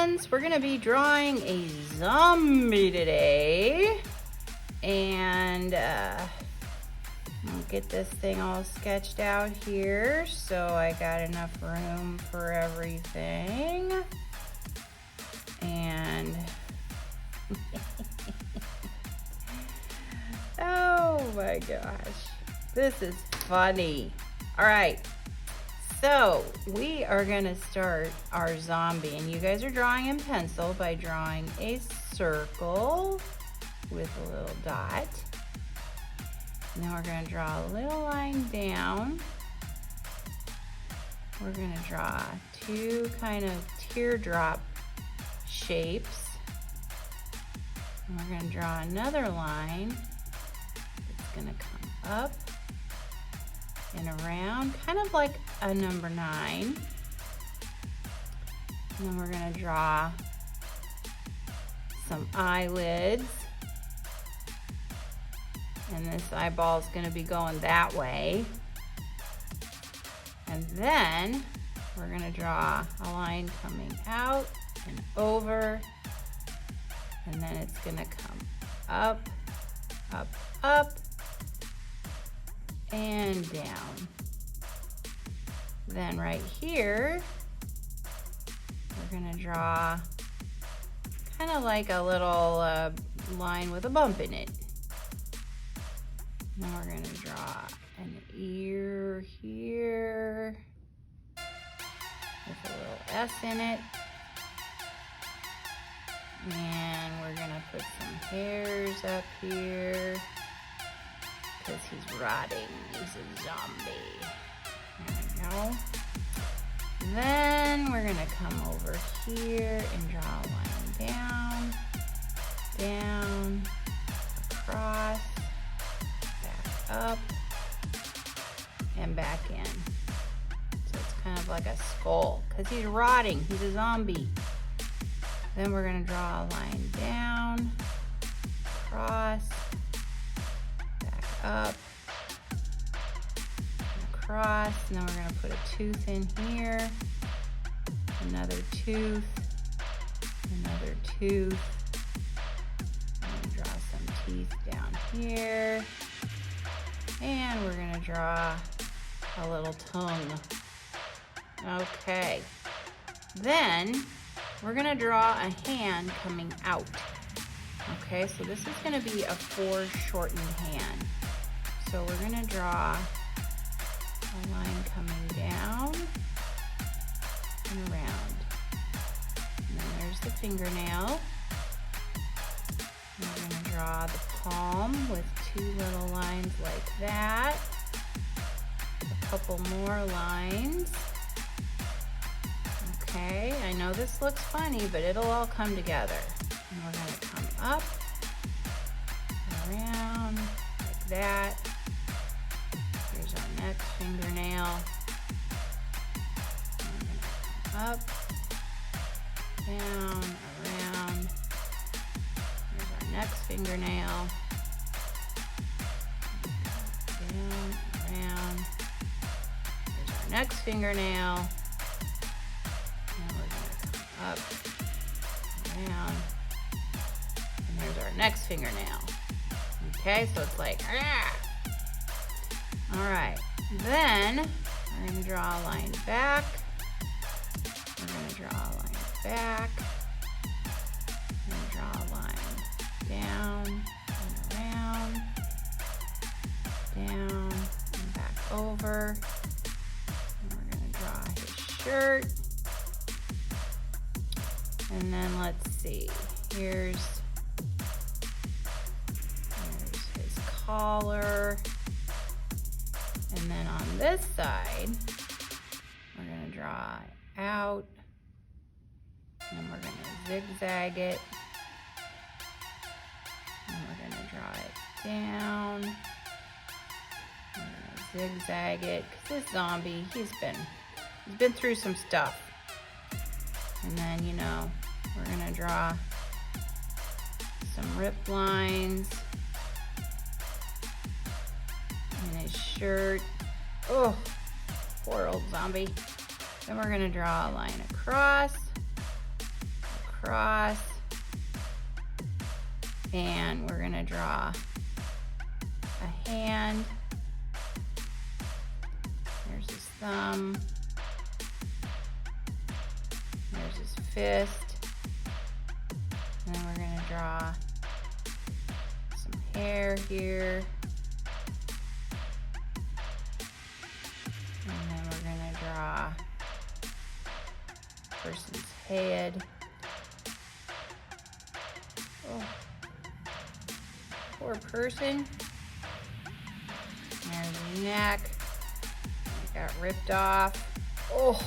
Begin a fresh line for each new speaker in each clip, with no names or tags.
friends, we're gonna be drawing a zombie today. And I'll get this thing all sketched out here so I got enough room for everything. And oh my gosh, this is funny. All right, so we are gonna start our zombie, and you guys are drawing in pencil by drawing a circle with a little dot. And then we're gonna draw a little line down. We're gonna draw two kind of teardrop shapes. And we're gonna draw another line. It's gonna come up and around, kind of like a number 9. And then we're gonna draw some eyelids. And this eyeball is gonna be going that way. And then we're gonna draw a line coming out and over. And then it's gonna come up, up, up, and down. Then right here, we're gonna draw kind of like a little line with a bump in it. Now we're gonna draw an ear here with a little S in it. And we're gonna put some hairs up here because he's rotting, he's a zombie. There we go. Then we're gonna come over here and draw a line down, down, across, up and back in. So it's kind of like a skull because he's rotting, he's a zombie. Then we're gonna draw a line down, across, back up, and across, and then we're gonna put a tooth in here, another tooth, another tooth, and draw some teeth down here. And we're gonna draw a little tongue. Okay. Then we're gonna draw a hand coming out. Okay, so this is gonna be a foreshortened hand. So we're gonna draw a line coming down and around. And then there's the fingernail. And we're gonna draw the palm with 2 little lines like that. A couple more lines. Okay, I know this looks funny, but it'll all come together. And we're gonna come up, around, like that. Here's our next fingernail. And we're gonna come up, down, around. Here's our next fingernail. Down, around. Here's our next fingernail. Now we're gonna come up, around, and there's our next fingernail. Okay, so it's like, ah! All right, then we're gonna draw a line back. We're gonna draw a line back. We're gonna draw a line down and around, down and back over. And we're gonna draw his shirt. And then let's see, here's his collar. And then on this side, we're gonna draw out. And then we're gonna zigzag it. And we're gonna draw it down. We're gonna zigzag it, because this zombie, he's been through some stuff. And then, you know, we're gonna draw some rip lines in his shirt. Oh, poor old zombie. Then we're gonna draw a line across, across. And we're gonna draw a hand. There's his thumb. There's his fist. And then we're gonna draw some hair here. And then we're gonna draw a person's head. Oh, poor person. There's his neck. It got ripped off. Oh.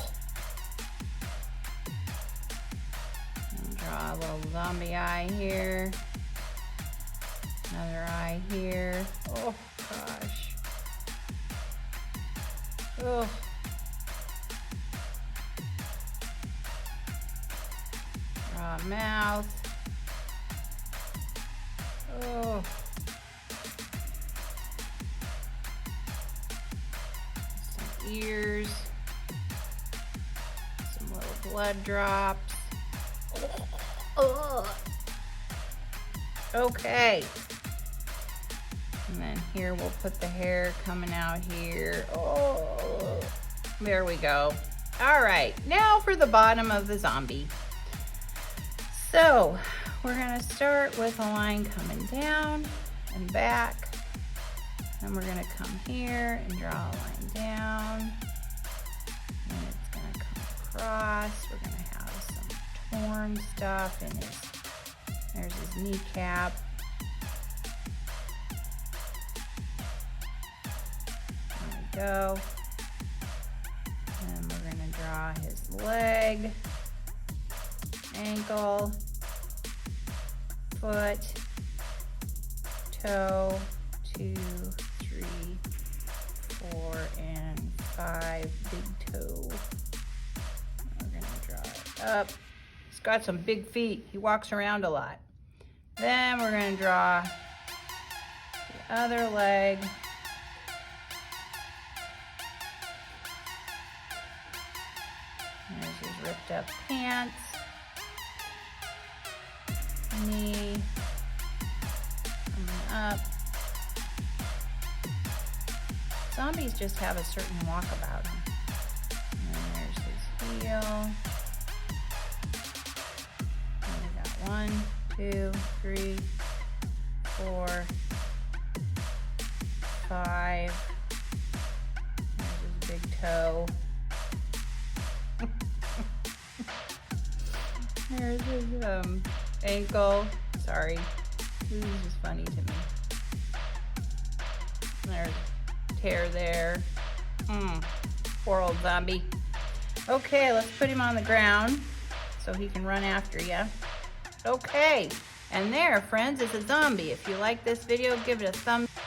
And draw a little zombie eye here. Another eye here. Oh gosh. Oh. Draw a mouth. Oh. Some ears. Some little blood drops. Oh. Okay. And then here we'll put the hair coming out here. Oh, there we go. All right, now for the bottom of the zombie. So we're gonna start with a line coming down and back. Then we're gonna come here and draw a line down. And it's gonna come across. We're gonna have some torn stuff in his, there's his kneecap. There we go. And we're gonna draw his leg, ankle, foot, toe, 2, 3, 4, and 5, big toe. We're gonna draw it up. He's got some big feet. He walks around a lot. Then we're gonna draw the other leg. There's his ripped up pants. Knee coming up. Zombies just have a certain walk about them. And then there's his heel. And we got 1, 2, 3, 4, 5. There's his big toe. There's his ankle. Sorry, this is just funny to me. There's a tear there. Poor old zombie. Okay, let's put him on the ground so he can run after you. Okay, and there, friends, is a zombie. If you like this video, give it a thumbs up.